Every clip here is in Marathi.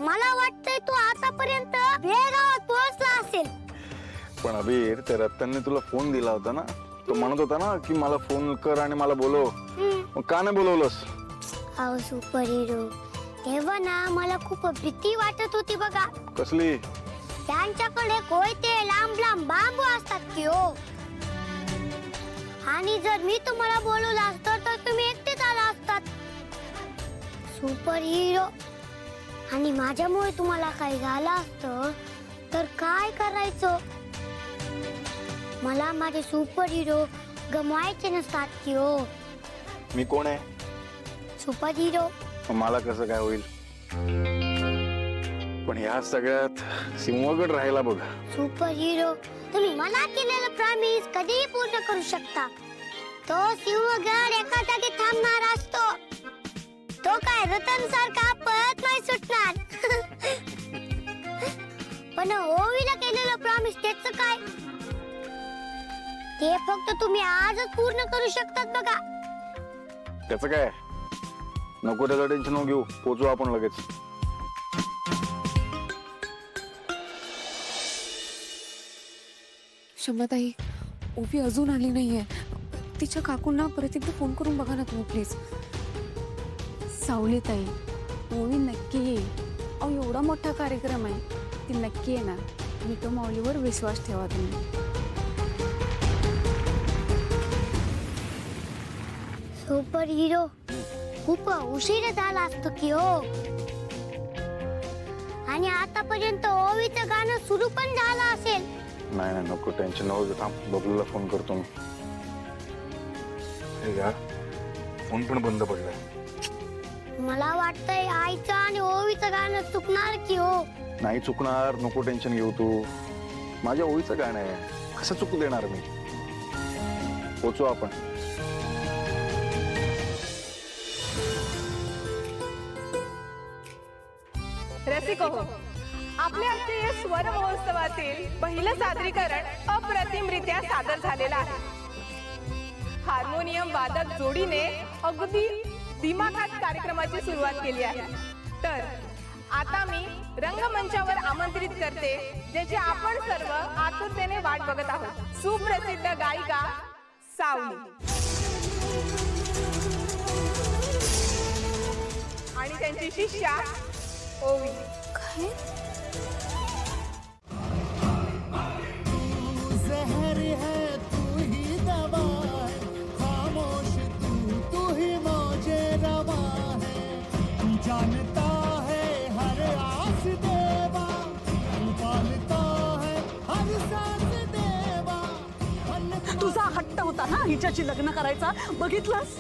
मला वाटतंय तू आतापर्यंत बेळगावात पोहोचला असेल. पण अबीर, त्या रत्तांनी तुला फोन दिला होता ना, तो म्हणत होता ना की मला फोन कर आणि मला बोलव. मग का नाही बोलवलंस? अहो सुपर हिरो, तेव्हा ना मला खूप भीती वाटत होती बघा. कसली? त्यांच्याकडे कोयते लांब लांब बांबू असतात की हो. आणि जर मी तुम्हाला बोलवलं असतं तर तुम्ही एकटेच आला असतात. सुपर हिरो, आणि माझ्यामुळे तुम्हाला काही झालं असतं तर काय करायचं? मला माझे सुपर हिरो गमवायचे नसतात की हो. मी कोण आहे? Super hero. मला कसं काय होईल? पण ह्या सगळ्यात सिंहगड राहिला बघ. सुपर हिरो, तुम्ही मला केलेलं प्रॉमिस कधीही पूर्ण करू शकता. तो सिंहगड एका जागी थांबणार असतो. तो काय रतन सारखा पळत नाही सुटणार. पण ओवीला केलेलं प्रॉमिस त्याचं काय? ते फक्त तुम्ही आजच पूर्ण करू शकतात बघा. त्याचं काय? नको त्याचं टेन्शन घेऊ, पोचू आपण लगेच. क्षमताई, ओवी अजून आली नाहीये. तिच्या काकूंना परत एकदा फोन करून बघा ना तुम्ही प्लीज. सावली ताई, ओवी नक्की येईल. अहो एवढा मोठा कार्यक्रम आहे, ती नक्की येणार. मिठू माऊलीवर विश्वास ठेवा तुम्ही. सुपर हिरो, खूप उशीर झाला असतो की हो. आणि आतापर्यंत ओवीचं गाणं सुरू पण झालं असेल. नाही नाही, नको टेन्शन नको. थांब, बबलूला फोन करतो मी. हे यार, फोन पण बंद पडलाय. मला वाटतंय आईचं आणि ओवीचं गाणं चुकणार की हो. नाही चुकणार, नको टेन्शन घेऊ तू. माझ्या ओळीचं गाणं आहे, कसं चुकू देणार मी? पोचू आपण. रसिको, आपल्या आजच्या स्वर महोत्सवातील पहिलं सादरीकरण अप्रतिमरित्या सादर झालेलं आहे. हार्मोनियम वादक जोडीने अगदी दिमाखात कार्यक्रमाची सुरुवात केली आहे. तर आता मी रंगमंचावर आमंत्रित करते, ज्याची आपण सर्व आतुरतेने वाट बघत आहोत, सुप्रसिद्ध गायिका सावली आणि त्यांची शिष्या ओवी. काय? जहर है तू ही दवा है, खामोश तू ही मौजे रवा है. तू जानता है हर आस देवा, तू पालता है हर सांस देवा. तुझा हट्ट होता ना हिच्याशी लग्न करायचा, बघितलंस?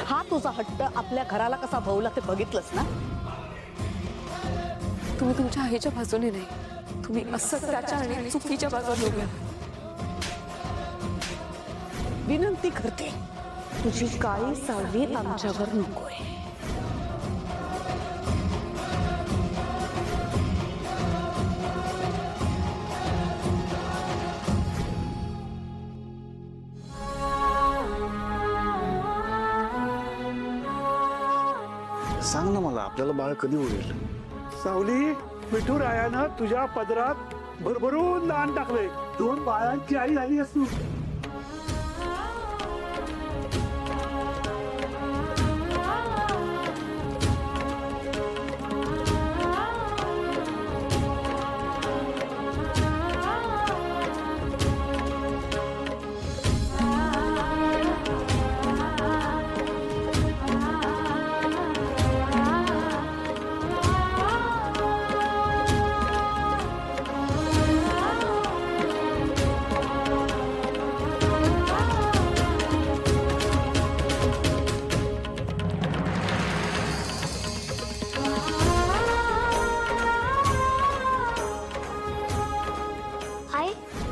हा तुझा हट्ट आपल्या घराला कसा भवला ते बघितलंस ना? तुम्ही तुमच्या आईच्या बाजूने नाही, तुम्ही असत्याच्या आणि चुकीच्या बाजूने उभे आहात. विनंती करते, तुझी काळी सावली आमच्यावर नकोय. सांग ना मला, आपल्याला बाळ कधी होईल? सावली, विठुरायानं तुझ्या पदरात भरभरून दान टाकले. 2 बाळांची आई झाली असू.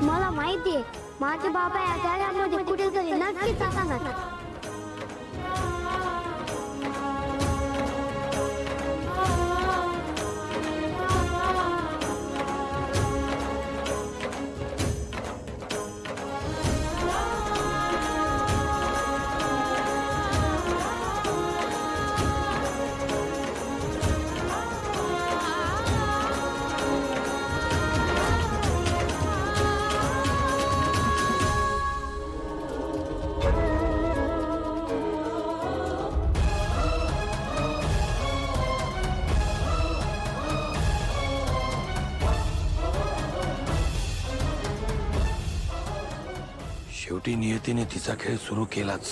मला माहितीये माझे बाबा या जगामध्ये कुठेतरी नक्कीच असणार. शेवटी नियतीने तिचा खेळ सुरू केलाच.